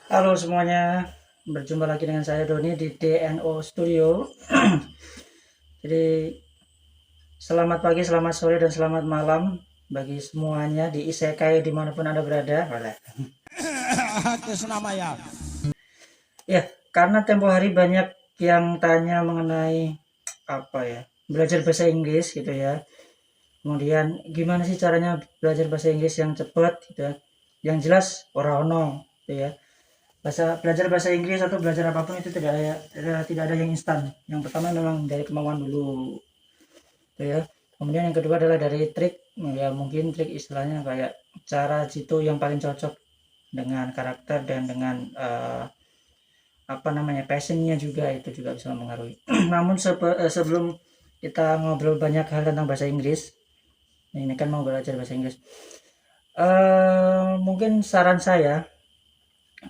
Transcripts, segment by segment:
Halo semuanya, berjumpa lagi dengan saya Doni di DNO Studio. Jadi selamat pagi, selamat sore, dan selamat malam bagi semuanya di Isekai dimanapun Anda berada. Kesenamaya. Ya, karena tempo hari banyak yang tanya mengenai apa ya, belajar bahasa Inggris gitu ya. Kemudian gimana sih caranya belajar bahasa Inggris yang cepat gitu ya. Yang jelas ora ono gitu ya. Belajar bahasa Inggris atau belajar apapun itu tidak ada yang instan. Yang pertama memang dari kemauan dulu gitu ya. Kemudian yang kedua adalah dari trik, ya mungkin trik istilahnya kayak cara jitu yang paling cocok dengan karakter dan dengan apa namanya passionnya juga, itu juga bisa mempengaruhi. Namun sebelum kita ngobrol banyak hal tentang bahasa Inggris, ini kan mau belajar bahasa Inggris, mungkin saran saya,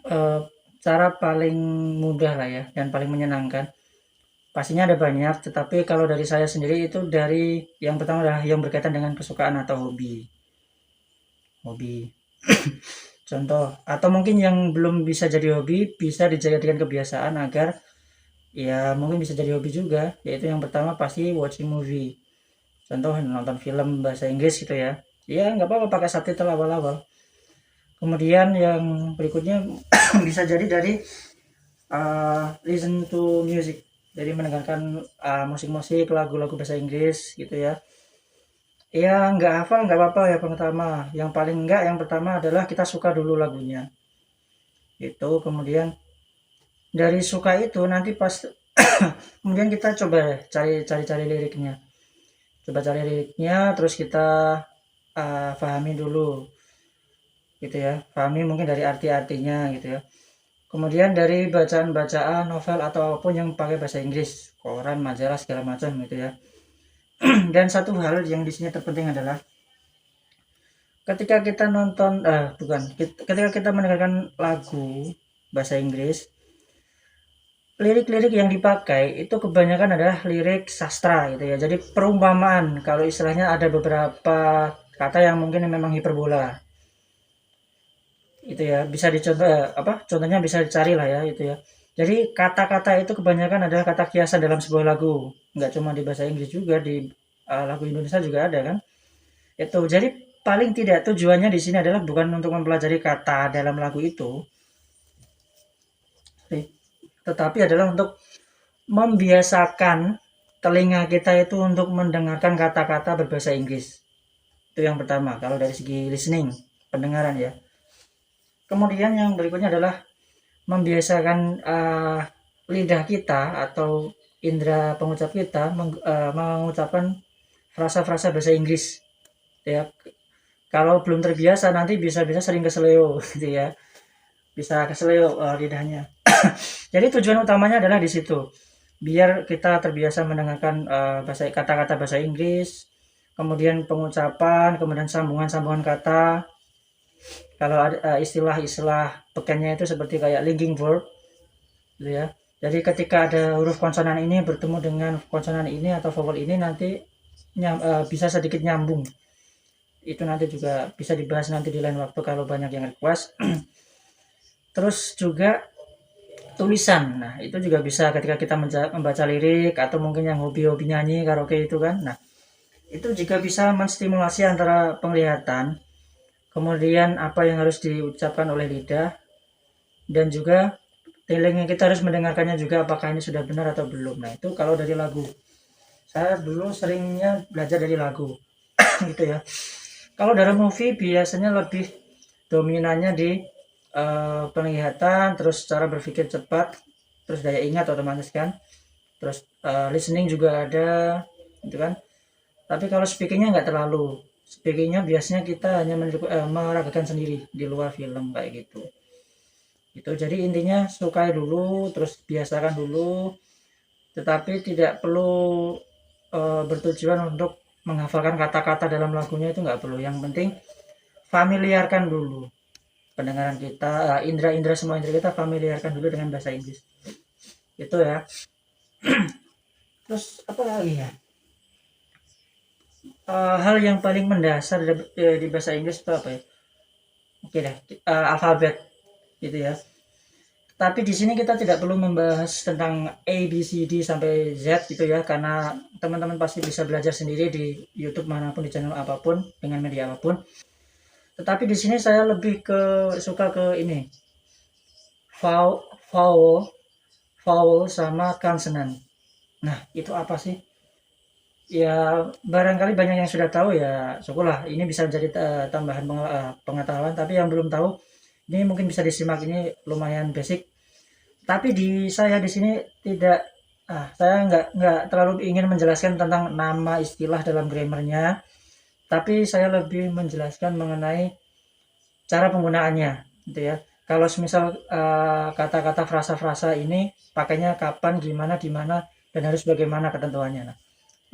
eh, cara paling mudah lah ya dan paling menyenangkan. Pastinya ada banyak, tetapi kalau dari saya sendiri itu dari yang pertama adalah yang berkaitan dengan kesukaan atau hobi. Hobi. Contoh, atau mungkin yang belum bisa jadi hobi, bisa dijadikan kebiasaan agar ya mungkin bisa jadi hobi juga, yaitu yang pertama pasti watching movie. Contoh nonton film bahasa Inggris gitu ya. Ya nggak apa-apa pakai subtitle awal-awal. Kemudian yang berikutnya bisa jadi dari listen to music. Jadi mendengarkan musik-musik, lagu-lagu bahasa Inggris gitu ya. Ya nggak hafal nggak apa-apa ya pertama. Yang paling enggak yang pertama adalah kita suka dulu lagunya. Itu kemudian dari suka itu nanti pas kemudian kita coba cari liriknya. Coba cari liriknya terus kita pahami dulu gitu ya. Pahami mungkin dari arti-artinya gitu ya. Kemudian dari bacaan-bacaan novel atau apapun yang pakai bahasa Inggris, koran, majalah segala macam gitu ya. Dan satu hal yang di sini terpenting adalah ketika kita nonton bukan, ketika kita mendengarkan lagu bahasa Inggris, lirik-lirik yang dipakai itu kebanyakan adalah lirik sastra gitu ya. Jadi perumpamaan, kalau istilahnya ada beberapa kata yang mungkin memang hiperbola. Itu ya, bisa dicontoh apa? Contohnya bisa dicari lah ya itu ya. Jadi kata-kata itu kebanyakan adalah kata kiasan dalam sebuah lagu. Nggak cuma di bahasa Inggris juga di lagu Indonesia juga ada kan. Itu. Jadi paling tidak tujuannya di sini adalah bukan untuk mempelajari kata dalam lagu itu, tetapi adalah untuk membiasakan telinga kita itu untuk mendengarkan kata-kata berbahasa Inggris. Itu yang pertama, kalau dari segi listening, pendengaran ya. Kemudian yang berikutnya adalah membiasakan lidah kita atau indera pengucap kita mengucapkan frasa-frasa bahasa Inggris ya. Kalau belum terbiasa nanti bisa-bisa sering keseleo gitu ya. Bisa keseleo lidahnya. Jadi tujuan utamanya adalah di situ. Biar kita terbiasa mendengarkan bahasa kata-kata bahasa Inggris, kemudian pengucapan, kemudian sambungan-sambungan kata. Kalau ada istilah-istilah pekannya itu seperti kayak linking verb gitu ya. Jadi ketika ada huruf konsonan ini bertemu dengan konsonan ini atau vowel ini nanti bisa sedikit nyambung. Itu nanti juga bisa dibahas nanti di lain waktu kalau banyak yang request. Terus juga tulisan. Nah, itu juga bisa ketika kita membaca lirik atau mungkin yang hobi-hobi nyanyi karaoke itu kan. Nah, itu juga bisa menstimulasi antara penglihatan, kemudian apa yang harus diucapkan oleh lidah, dan juga telinga kita harus mendengarkannya juga apakah ini sudah benar atau belum. Nah, itu kalau dari lagu. Saya dulu seringnya belajar dari lagu gitu ya. Kalau dari movie biasanya lebih dominannya di penglihatan, terus cara berpikir cepat, terus daya ingat otomatis kan. Terus listening juga ada gitu kan. Tapi kalau speakingnya nggak terlalu. Speakingnya biasanya kita hanya meragakan sendiri di luar film kayak gitu. Itu jadi intinya sukai dulu, terus biasakan dulu, tetapi tidak perlu bertujuan untuk menghafalkan kata-kata dalam lagunya, itu nggak perlu. Yang penting familiarkan dulu pendengaran kita, indera-indera semua indera kita familiarkan dulu dengan bahasa Inggris. Itu ya. Terus apa lagi ya? Hal yang paling mendasar di bahasa Inggris itu apa ya? Oke deh, alfabet gitu ya. Tapi di sini kita tidak perlu membahas tentang A, B, C, D sampai Z gitu ya, karena teman-teman pasti bisa belajar sendiri di YouTube manapun, di channel apapun, dengan media apapun. Tetapi di sini saya lebih suka ke ini, vowel, vowel, vowel sama consonant. Nah, itu apa sih? Ya, barangkali banyak yang sudah tahu ya, syukurlah. Ini bisa menjadi tambahan pengetahuan, tapi yang belum tahu, ini mungkin bisa disimak, ini lumayan basic. Tapi saya di sini tidak, saya nggak terlalu ingin menjelaskan tentang nama istilah dalam grammarnya, tapi saya lebih menjelaskan mengenai cara penggunaannya, gitu ya. Kalau misal kata-kata frasa-frasa ini pakainya kapan, gimana, di mana, dan harus bagaimana ketentuannya. Nah,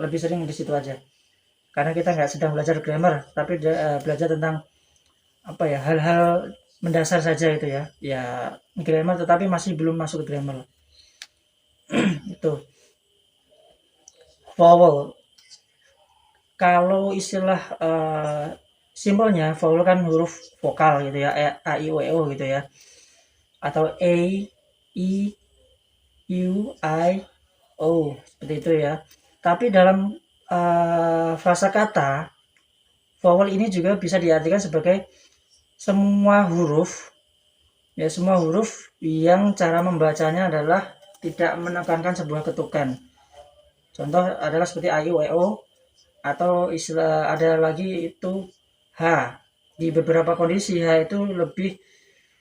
lebih sering di situ aja. Karena kita nggak sedang belajar grammar, tapi belajar tentang apa ya, hal-hal mendasar saja itu ya. Ya, grammar tetapi masih belum masuk ke grammar. Itu vowel. Kalau istilah simbolnya vowel kan huruf vokal gitu ya, a i o e o gitu ya, atau a, i, u, i, o, seperti itu ya. Tapi dalam frasa kata, vowel ini juga bisa diartikan sebagai semua huruf, ya, semua huruf yang cara membacanya adalah tidak menekankan sebuah ketukan. Contoh adalah seperti a, i, u, e, o, atau istilah ada lagi itu H. Di beberapa kondisi H itu lebih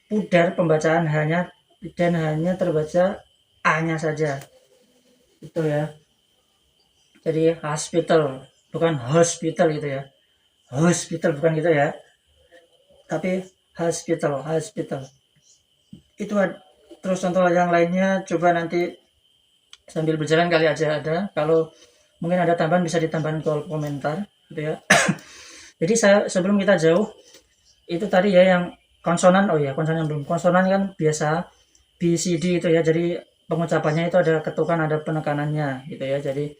pudar pembacaan hanya dan hanya terbaca A-nya saja. Itu ya. Jadi hospital, bukan hospital gitu ya. Hospital bukan gitu ya. Tapi hospital, hospital. Itu terus contoh yang lainnya coba nanti sambil berjalan kali aja ada. Kalau mungkin ada tambahan bisa ditambahkan kolom komentar gitu ya. Jadi sebelum kita jauh itu tadi ya yang konsonan, oh ya konsonan belum, konsonan kan biasa B C D itu ya, jadi pengucapannya itu ada ketukan, ada penekanannya gitu ya. Jadi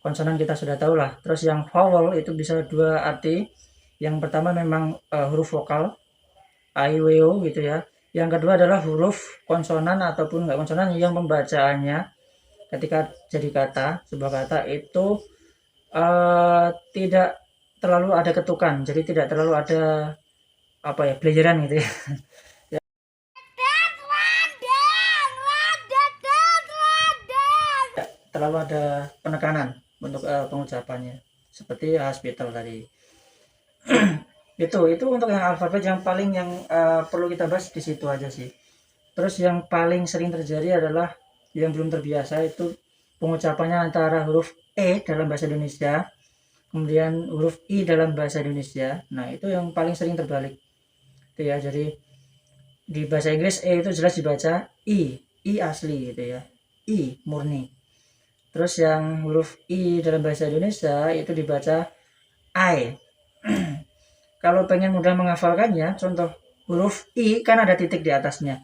konsonan kita sudah tahu lah. Terus yang vowel itu bisa dua arti. Yang pertama memang huruf vokal a i w o gitu ya. Yang kedua adalah huruf konsonan ataupun enggak konsonan yang pembacaannya ketika jadi kata, sebuah kata itu tidak terlalu ada ketukan, jadi tidak terlalu ada apa ya, belajaran gitu ya. Terlalu ada penekanan untuk pengucapannya seperti hospital tadi. Itu untuk yang alfabet yang paling yang perlu kita bahas di situ aja sih. Terus yang paling sering terjadi adalah yang belum terbiasa itu pengucapannya antara huruf E dalam bahasa Indonesia kemudian huruf I dalam bahasa Indonesia. Nah, itu yang paling sering terbalik. Itu ya. Jadi di bahasa Inggris E itu jelas dibaca I asli gitu ya. I murni. Terus yang huruf I dalam bahasa Indonesia itu dibaca I. Kalau pengen mudah menghafalkannya, contoh huruf I kan ada titik di atasnya.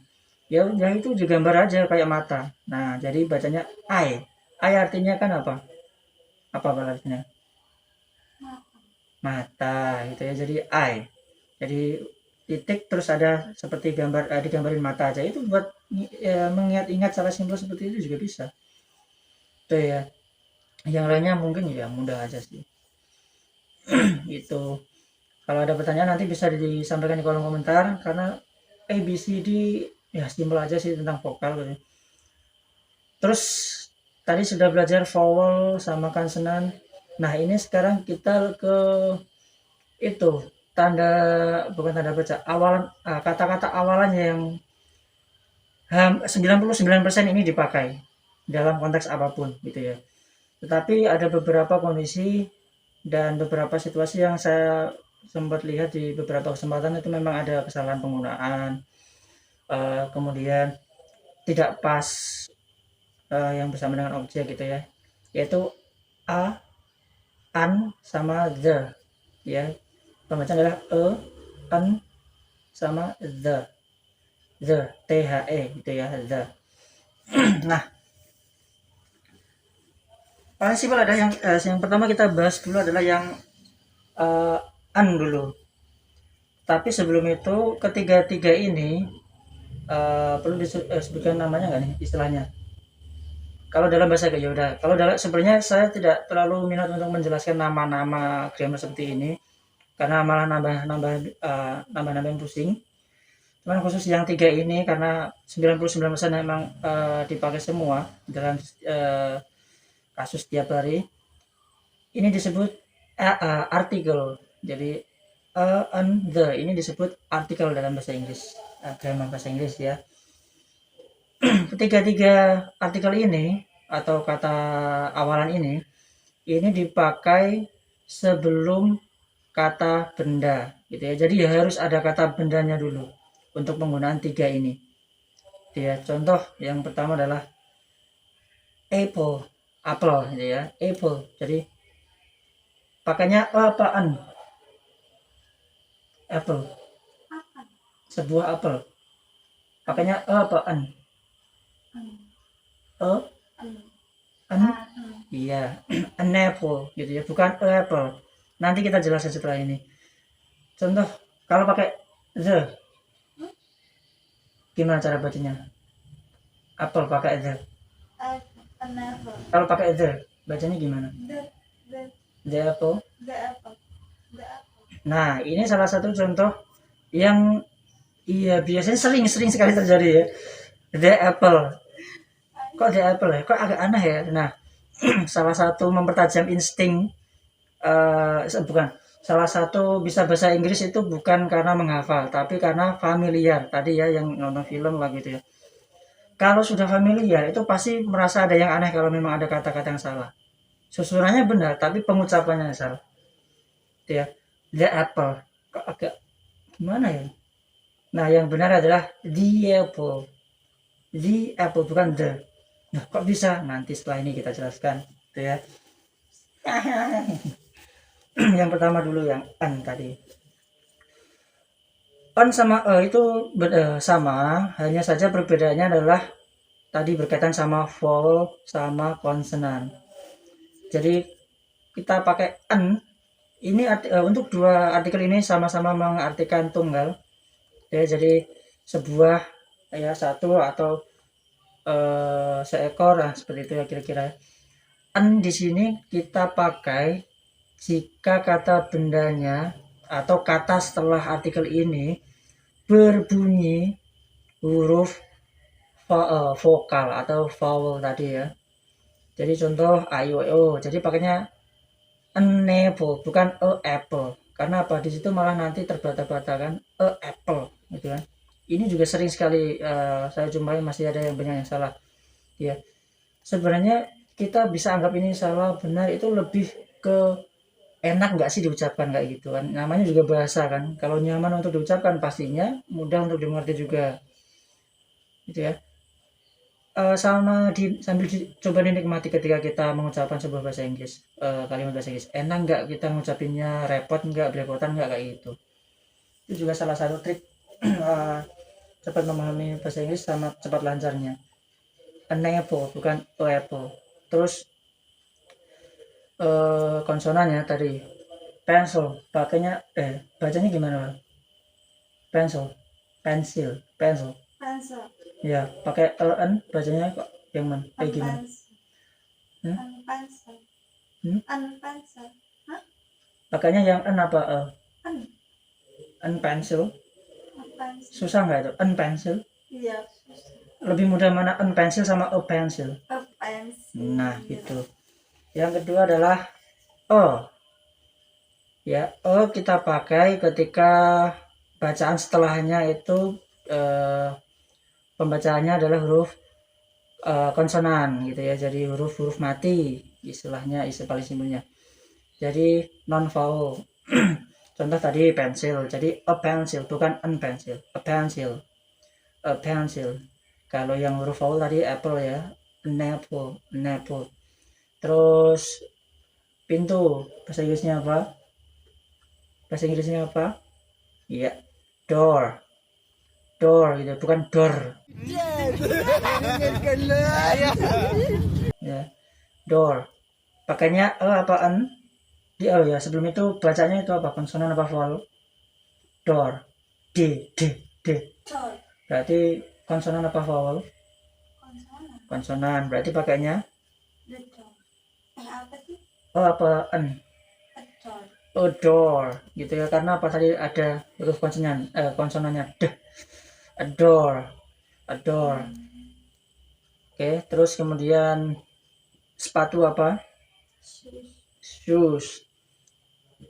Ya udah itu digambar aja kayak mata. Nah, jadi bacanya I. I artinya kan apa? Apa artinya? Mata gitu ya. Jadi I. Jadi titik terus ada seperti digambarin mata aja. Itu buat mengingat-ingat cara simpel seperti itu juga bisa. Itu ya. Yang lainnya mungkin ya mudah aja sih. Itu. Kalau ada pertanyaan nanti bisa disampaikan di kolom komentar karena A B C D ya simpel aja sih tentang vokal gitu. Terus tadi sudah belajar vowel sama konsonan. Nah, ini sekarang kita ke itu tanda, bukan tanda baca, awalan, kata-kata awalannya yang 99% ini dipakai dalam konteks apapun gitu ya. Tetapi ada beberapa kondisi dan beberapa situasi yang saya sempat lihat di beberapa kesempatan itu memang ada kesalahan penggunaan, kemudian tidak pas yang bersama dengan objek gitu ya, yaitu a, an sama the ya. Pembacaan adalah an sama the the gitu ya, the. Nah, paling simpel ada yang pertama kita bahas dulu adalah yang an dulu. Tapi sebelum itu ketiga-tiga ini perlu disebutkan namanya nggak nih istilahnya? Kalau dalam bahasa ya udah. Kalau dalam sebenarnya saya tidak terlalu minat untuk menjelaskan nama-nama grammar seperti ini karena malah nambah yang pusing. Cuman khusus yang 3 ini karena 99% memang dipakai semua dalam kasus tiap hari. Ini disebut artikel. Jadi and the ini disebut artikel dalam bahasa Inggris, grammar bahasa Inggris ya. Ketiga-tiga artikel ini atau kata awalan ini dipakai sebelum kata benda gitu ya. Jadi harus ada kata bendanya dulu untuk penggunaan 3 ini. Ya, contoh yang pertama adalah apple, apel gitu ya. Apple. Jadi pakainya apaan? Apple. Sebuah apel. Pakainya apaan? An? Iya, an apple gitu ya, bukan apple. Nanti kita jelasin setelah ini. Contoh, kalau pakai the, gimana cara bacanya? Apple pakai the. Kalau pakai the, bacanya gimana? The apple. Nah, ini salah satu contoh yang iya biasanya sering sekali terjadi ya. The apple. Kok the apple ya? Kok agak aneh ya? Nah, salah satu mempertajam insting bukan salah satu bisa bahasa Inggris itu bukan karena menghafal tapi karena familiar tadi ya yang nonton film lah gitu ya. Kalau sudah familiar itu pasti merasa ada yang aneh kalau memang ada kata-kata yang salah. Susunannya benar tapi pengucapannya yang salah. Itu ya. The apple. Kok agak gimana ya? Nah, yang benar adalah the apple. The apple bukan the. Nah, kok bisa? Nanti setelah ini kita jelaskan. Itu ya. Yang pertama dulu yang an tadi. An sama itu sama, hanya saja perbedaannya adalah tadi berkaitan sama vowel sama konsonan. Jadi kita pakai an ini untuk dua artikel ini sama-sama mengartikan tunggal. Ya, jadi sebuah ya satu atau seekor lah seperti itu ya kira-kira. An di sini kita pakai jika kata bendanya atau kata setelah artikel ini berbunyi huruf vokal atau vowel tadi ya. Jadi contoh a i o e o. Jadi pakainya an apple bukan a apple. Karena apa? Di situ malah nanti terbata-bata kan a apple gitu kan. Ini juga sering sekali saya jumpai masih ada yang banyak yang salah. Ya. Sebenarnya kita bisa anggap ini salah benar itu lebih ke enak nggak sih diucapkan kayak gitu kan, namanya juga bahasa kan, kalau nyaman untuk diucapkan pastinya mudah untuk dimengerti juga gitu ya. Sambil coba dinikmati ketika kita mengucapkan sebuah bahasa Inggris, kalimat bahasa Inggris enak nggak kita ngucapinnya, repot nggak, belepotan nggak kayak gitu. Itu juga salah satu trik cepat memahami bahasa Inggris sama cepat lancarnya. An apple bukan a apple. Terus konsonannya tadi pencil pakainya bacanya gimana? Pencil, pencil ya pakai n bacanya kok yang mana kayak gimana? Pakainya yang n apa n pencil susah nggak itu n pencil? Iya, lebih mudah mana n pencil sama a pencil? Nah gitu. Yang kedua adalah ya kita pakai ketika bacaan setelahnya itu pembacaannya adalah huruf konsonan gitu ya, jadi huruf-huruf mati istilahnya, istilah paling simpelnya, jadi non vowel. Contoh tadi pensil, jadi a pencil bukan an pencil, a pencil, a pencil. Kalau yang huruf vowel tadi apple ya, an apple, an apple. Terus pintu bahasa Inggrisnya apa? Bahasa Inggrisnya apa? Iya, door, door gitu, bukan door. Ya, door. Pakainya apaan? Di ya sebelum itu bacanya itu apa? Konsonan apa vowel? Door. D. Berarti Konsonan apa vowel? Konsonan. Konsonan. Berarti pakainya Betul. Apa sih? apa n? Betul. Adore gitu ya, karena apa tadi ada huruf konsonannya d. Adore. Adore. Oke, terus kemudian sepatu apa? Shoes. Shoes.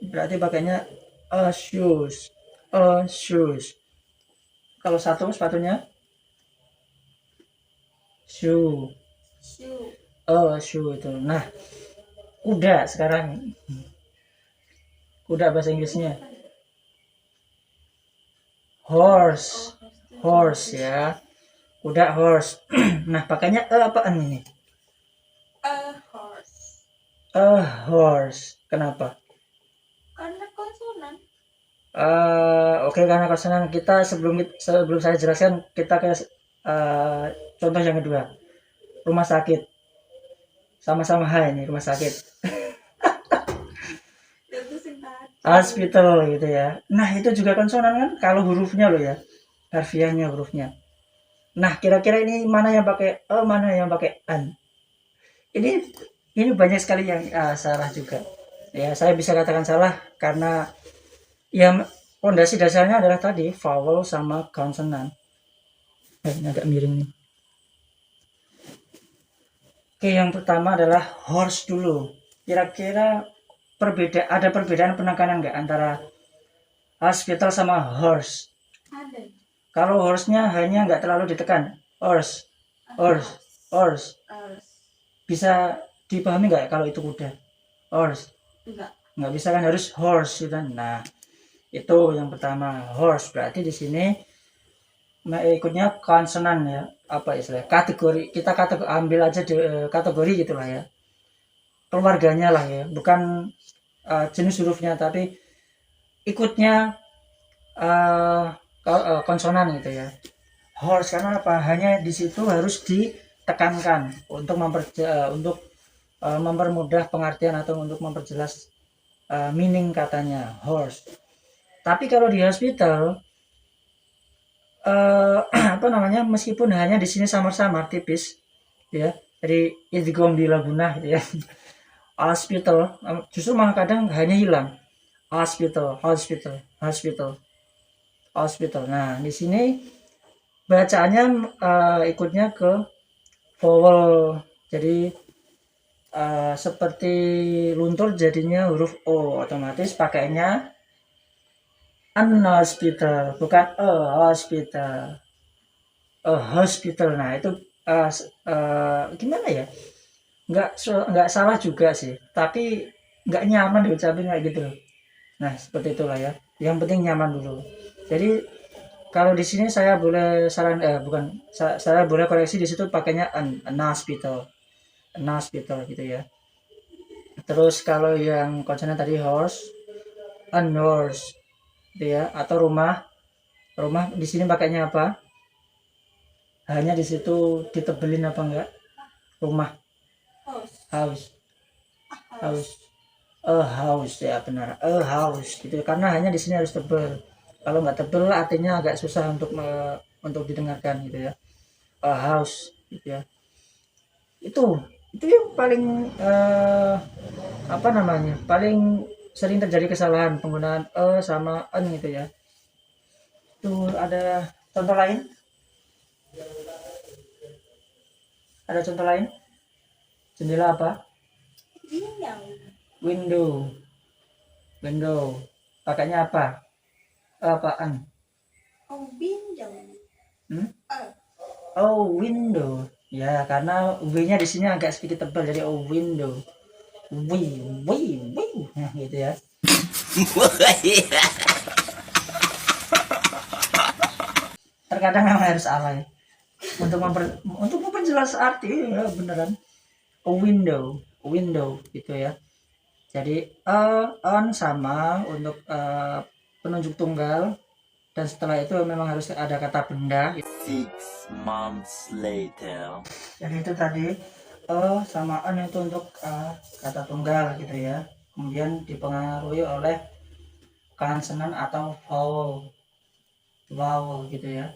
Berarti pakainya a shoes. A shoes. Kalau satu sepatunya shoe. Shoe. A shoe itu. Nah, kuda sekarang. Kuda bahasa Inggrisnya horse. Horse ya. Kuda horse. Nah, pakainya apaan ini? A horse. A horse. Kenapa? Karena konsonan. Oke, karena konsonan. Kita sebelum saya jelaskan, kita ke contoh yang kedua. Rumah sakit. Sama-sama H ini, rumah sakit. Itu sing tadi. Hospital gitu ya. Nah, itu juga konsonan kan kalau hurufnya loh ya. Harfiahnya hurufnya. Nah, kira-kira ini mana yang pakai e, mana yang pakai an? Ini banyak sekali yang salah juga. Ya, saya bisa katakan salah karena ya fondasi dasarnya adalah tadi vowel sama konsonan. Ini agak miring nih. Oke, yang pertama adalah horse dulu. Kira-kira ada perbedaan penekanan nggak antara hospital sama horse? Ada. Kalau horse-nya hanya nggak terlalu ditekan, horse, horse, horse. Bisa dipahami nggak kalau itu kuda? Horse. Nggak bisa kan, harus horse gitu kan. Nah, itu yang pertama horse. Berarti di sini ikutnya konsonan ya, apa istilah kategori, kita ambil aja kategori gitulah ya, keluarganya lah ya, bukan jenis hurufnya tapi ikutnya konsonan gitu ya. Horse karena apa, hanya di situ harus ditekankan untuk mempermudah pengertian atau untuk memperjelas meaning katanya horse. Tapi kalau di hospital apa namanya, meskipun hanya di sini samar-samar tipis ya, jadi idgham di lagunah gitu ya. Hospital justru malah kadang hanya hilang. Hospital, hospital, hospital, hospital. Nah, di sini bacaannya ikutnya ke vowel. Jadi seperti luntur jadinya huruf O, otomatis pakainya an hospital, bukan a hospital. A hospital. Nah, itu gimana ya? Nggak salah juga sih, tapi nggak nyaman diucapin kayak gitu. Nah, seperti itulah ya. Yang penting nyaman dulu. Jadi kalau di sini saya boleh bukan, saya boleh koreksi di situ pakainya an hospital, an hospital gitu ya. Terus kalau yang konsonan tadi horse, an horse gitu ya. Atau rumah, rumah di sini pakainya apa? Hanya di situ ditebelin apa enggak? Rumah, house, house, a house ya, benar, a house gitu. Karena hanya di sini harus tebel. Kalau nggak tebel artinya agak susah untuk didengarkan gitu ya. A house gitu ya. Itu yang paling apa namanya, paling sering terjadi kesalahan penggunaan sama en gitu ya. Itu ada contoh lain? Ada contoh lain? Jendela apa? Window. Window. Pakainya apa? Apaan? Window. Oh, window. Ya, karena W-nya di sini agak sedikit tebal jadi window. Nah, gitu ya. Terkadang memang harus alay untuk memperjelas arti ya, beneran. A window, gitu ya. Jadi on sama untuk penunjuk tunggal, dan setelah itu memang harus ada kata benda. 6 months later. Jadi itu tadi sama on itu untuk kata tunggal gitu ya. Kemudian dipengaruhi oleh konsonan atau vowel gitu ya.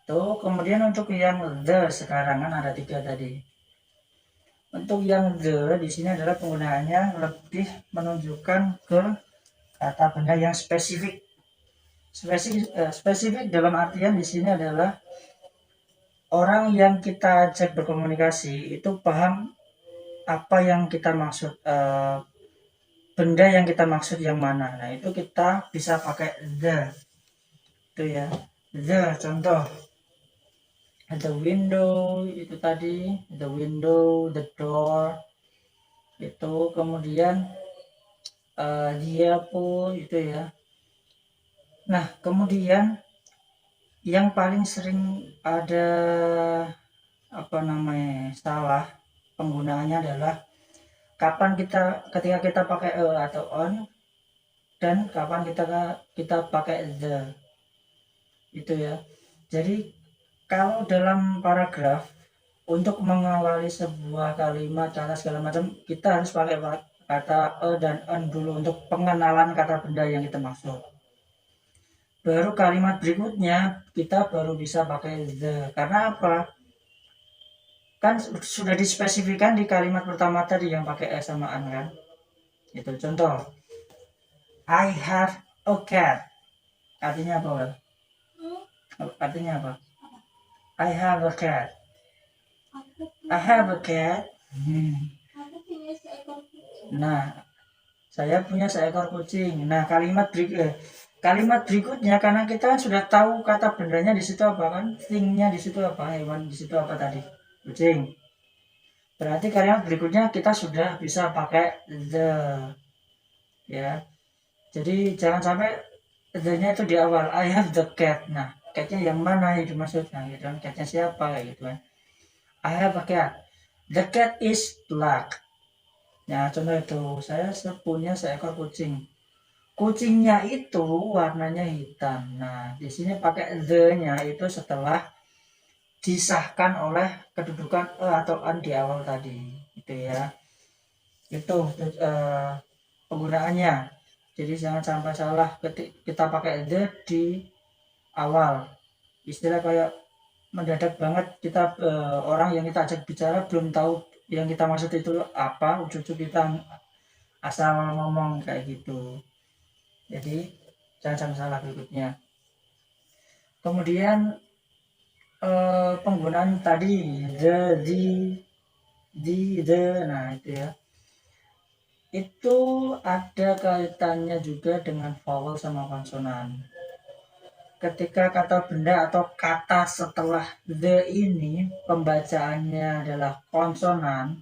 Tuh, kemudian untuk yang the sekarang kan ada 3 tadi. Untuk yang the di sini adalah penggunaannya lebih menunjukkan ke kata benda yang spesifik. Spesifik dalam artian di sini adalah orang yang kita ajak berkomunikasi itu paham apa yang kita maksud, benda yang kita maksud yang mana. Nah, itu kita bisa pakai the. Itu ya. The contoh. The window itu tadi, the window, the door. Itu kemudian dia pun itu ya. Nah, kemudian yang paling sering ada salah penggunaannya adalah ketika kita pakai atau on, dan kapan kita pakai the, itu ya. Jadi kalau dalam paragraf untuk mengawali sebuah kalimat kata segala macam kita harus pakai kata dan on dulu untuk pengenalan kata benda yang kita maksud. Baru kalimat berikutnya kita baru bisa pakai the. Karena apa? Kan sudah dispesifikan di kalimat pertama tadi yang pakai samaan kan. Itu contoh. I have a cat. Artinya apa? Artinya apa? I have a cat. I have a cat. Aku punya seekor kucing. Nah, saya punya seekor kucing. Nah, kalimat berikutnya karena kita kan sudah tahu kata bendanya di situ apa kan, thing-nya di situ apa, hewan di situ apa tadi, kucing. Berarti kalimat berikutnya kita sudah bisa pakai the, ya. Jadi jangan sampai the-nya itu di awal. I have the cat. Nah, catnya yang mana itu maksudnya, gitu kan? Catnya siapa, gitu kan? I have a cat. The cat is black. Nah, contoh itu, saya punya seekor kucing. Kucingnya itu warnanya hitam. Nah, di sini pakai the-nya itu setelah disahkan oleh kedudukan atau an di awal tadi, gitu ya. Itu penggunaannya. Jadi jangan sampai salah ketika kita pakai the di awal. Istilah kayak mendadak banget kita orang yang kita ajak bicara belum tahu yang kita maksud itu apa, ujuk-ujuk kita asal ngomong kayak gitu. Jadi jangan sampai salah berikutnya. Kemudian penggunaan tadi the, nah itu ya. Itu ada kaitannya juga dengan vowel sama konsonan. Ketika kata benda atau kata setelah the ini pembacaannya adalah konsonan,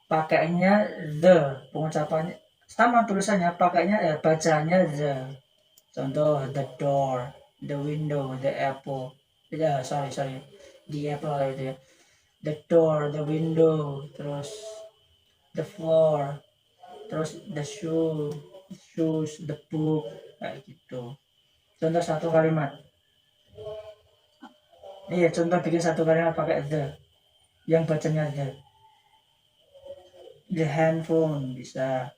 pakainya the, pengucapannya sama, tulisannya pakainya bacanya the. Contoh the door, the window, the apple. Ya, sorry, the apple itu ya. The door, the window, terus the floor, terus the shoes, the book, kayak gitu. Contoh satu kalimat. Iya, contoh bikin satu kalimat pakai the, yang bacanya the. The handphone bisa.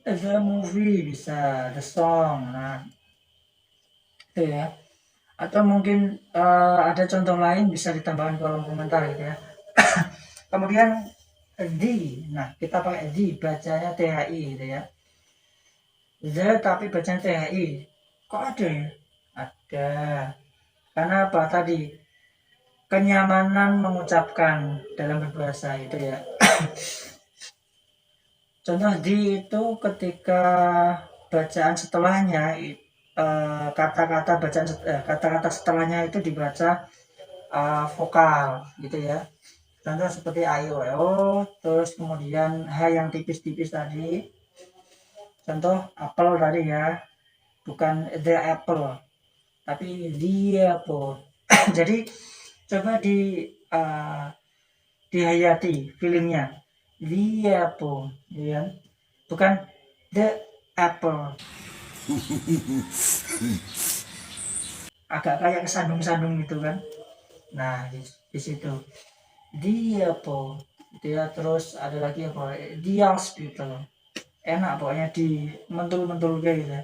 The movie bisa, the song. Nah, itu ya. Atau mungkin ada contoh lain bisa ditambahkan kolom komentar gitu ya. Kemudian the, nah kita pakai the, bacanya THI gitu ya. The tapi bacanya THI. Kok ada ya? Ada. Karena apa tadi? Kenyamanan mengucapkan dalam berbahasa itu ya. Contoh di itu ketika bacaan setelahnya kata-kata setelahnya itu dibaca vokal gitu ya. Contoh seperti ayo, terus kemudian h yang tipis-tipis tadi. Contoh apple tadi ya, bukan the apple, tapi the apple. Jadi coba dihayati feelingnya. The apple, ya. Bukan the apple. Agak kayak kesandung-sandung gitu kan. Nah, di situ. The apple. Itu ya, terus ada lagi apa? The hospital. Enak pokoknya di mentul-mentul kayak gitu.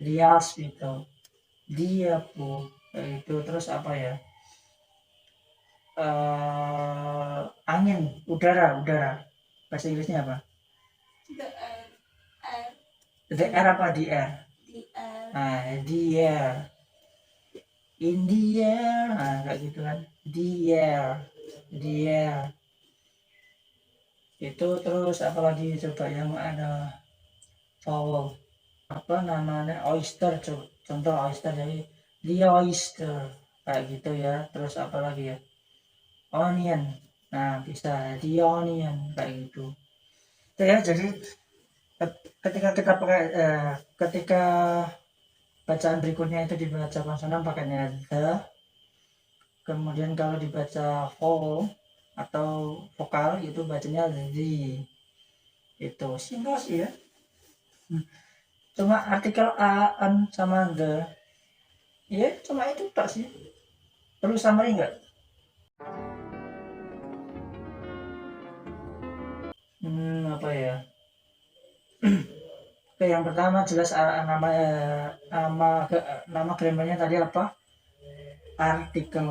dia hospital, dia pu itu. Terus apa ya, angin, udara bahasa Inggrisnya apa? The air. Air. The air apa di air? The air. Nah, the air, in the air, nah kayak gitu kan, the air, the air itu. Terus apalagi coba yang ada vowel, apa namanya, oyster, contoh oyster, jadi the oyster kayak gitu ya. Terus apalagi ya, onion, nah bisa the onion kayak gitu itu ya. Jadi ketika kita pakai ketika bacaan berikutnya itu dibaca konsonan pakainya the, kemudian kalau dibaca vowel atau vokal itu bacanya the. Itu simpel sih ya. Cuma artikel a, an, sama the, ya cuma itu tak sih. Perlu summary nggak? Apa ya? Oke, yang pertama jelas nama grammarnya tadi apa? Artikel.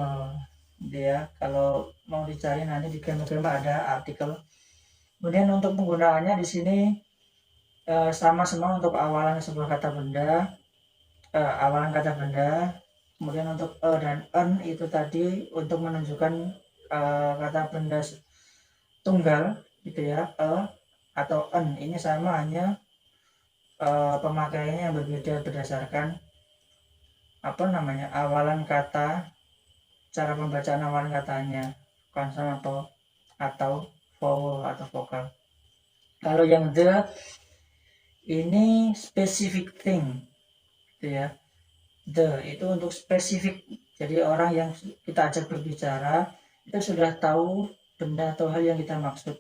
Dia kalau mau dicari nanti di grammar ada artikel. Kemudian untuk penggunaannya di sini sama semua untuk awalan sebuah kata benda, awalan kata benda. Kemudian untuk dan en itu tadi untuk menunjukkan kata benda tunggal gitu ya, atau en. Ini sama, hanya pemakaiannya yang berbeda berdasarkan apa namanya, awalan kata, cara pembacaan awalan katanya, konsonan atau vowel atau vokal. Kalau yang the ini specific thing gitu ya. The itu untuk spesifik, jadi orang yang kita ajak berbicara itu sudah tahu benda atau hal yang kita maksud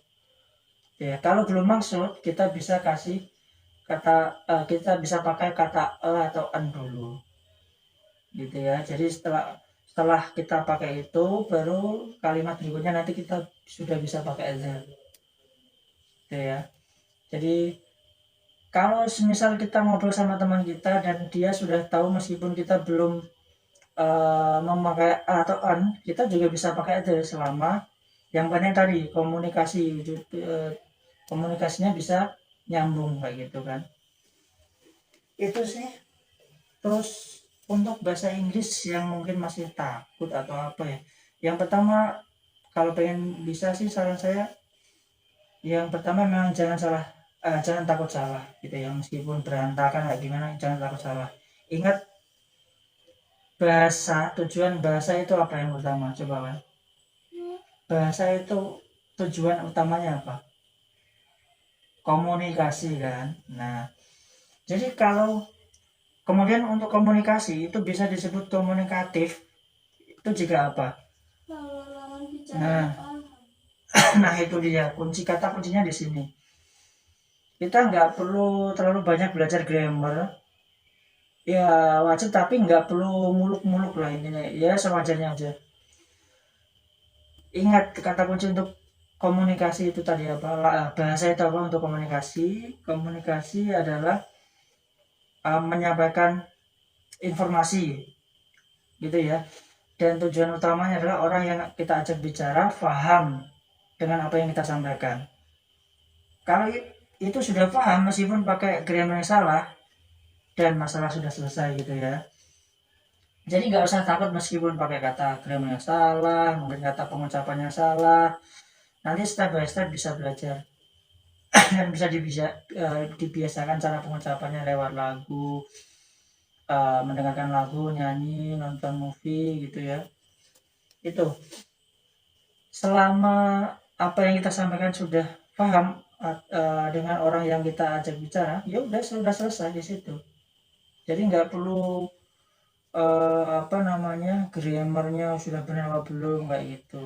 ya. Kalau belum maksud, kita bisa kasih kata kita bisa pakai kata atau an dulu gitu ya. Jadi setelah kita pakai itu, baru kalimat berikutnya nanti kita sudah bisa pakai the gitu ya. Jadi kalau misal kita ngobrol sama teman kita dan dia sudah tahu meskipun kita belum memakai atau an, kita juga bisa pakai the, selama yang penting tadi komunikasinya bisa nyambung kayak gitu kan. Itu sih. Terus untuk bahasa Inggris yang mungkin masih takut atau apa ya, yang pertama kalau pengen bisa sih, saran saya yang pertama memang jangan takut salah gitu ya. Meskipun berantakan kayak gimana, jangan takut salah. Ingat, tujuan bahasa itu apa yang utama? Coba kan, bahasa itu tujuan utamanya apa? Komunikasi kan. Nah, jadi kalau kemudian untuk komunikasi itu bisa disebut komunikatif itu jika apa? Lawan bicara Nah, paham. nah itu dia kuncinya di sini. Kita nggak perlu terlalu banyak belajar grammar, ya wajib, tapi nggak perlu muluk-muluk lah intinya, ya sewajarnya aja. Ingat kata kunci untuk komunikasi itu tadi apa? Bahasa itu apa untuk komunikasi? Komunikasi adalah menyampaikan informasi gitu ya. Dan tujuan utamanya adalah orang yang kita ajak bicara paham dengan apa yang kita sampaikan. Kalau itu sudah paham meskipun pakai grammar yang salah, dan masalah sudah selesai gitu ya. Jadi nggak usah takut meskipun pakai kata grammar yang salah, mungkin kata pengucapannya salah. Nanti step by step bisa belajar dan bisa dibiasakan cara pengucapannya lewat lagu, mendengarkan lagu, nyanyi, nonton movie gitu ya. Itu selama apa yang kita sampaikan sudah paham dengan orang yang kita ajak bicara, ya udah sudah selesai di situ. Jadi nggak perlu apa namanya, grammarnya sudah benar apa belum kayak gitu,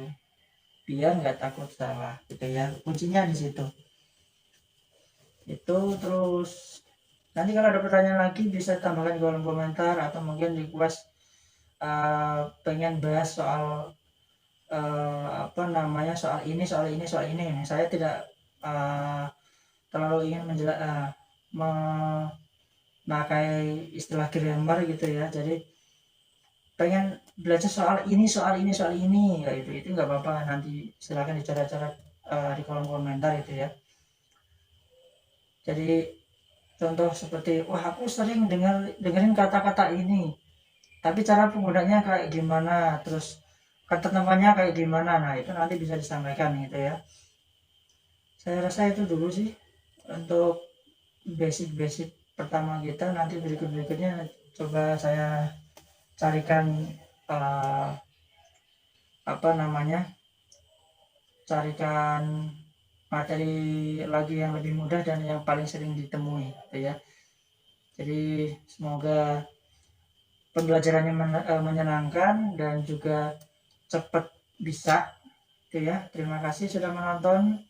biar nggak takut salah gitu ya. Kuncinya di situ. Itu. Terus nanti kalau ada pertanyaan lagi bisa tambahkan di kolom komentar, atau mungkin request pengen bahas soal apa namanya, soal ini. Saya tidak terlalu ingin pakai istilah grammar gitu ya. Jadi pengen belajar soal ini ya itu nggak apa-apa, nanti silakan dicoret-coret di kolom komentar itu ya. Jadi contoh seperti wah aku sering dengerin kata-kata ini tapi cara penggunanya kayak gimana, terus ketentuannya kayak gimana, nah itu nanti bisa disampaikan gitu ya. Saya rasa itu dulu sih untuk basic pertama kita. Nanti berikutnya coba saya carikan eh, apa namanya, carikan materi lagi yang lebih mudah dan yang paling sering ditemui gitu ya. Jadi semoga pembelajarannya menyenangkan dan juga cepat bisa gitu ya. Terima kasih sudah menonton.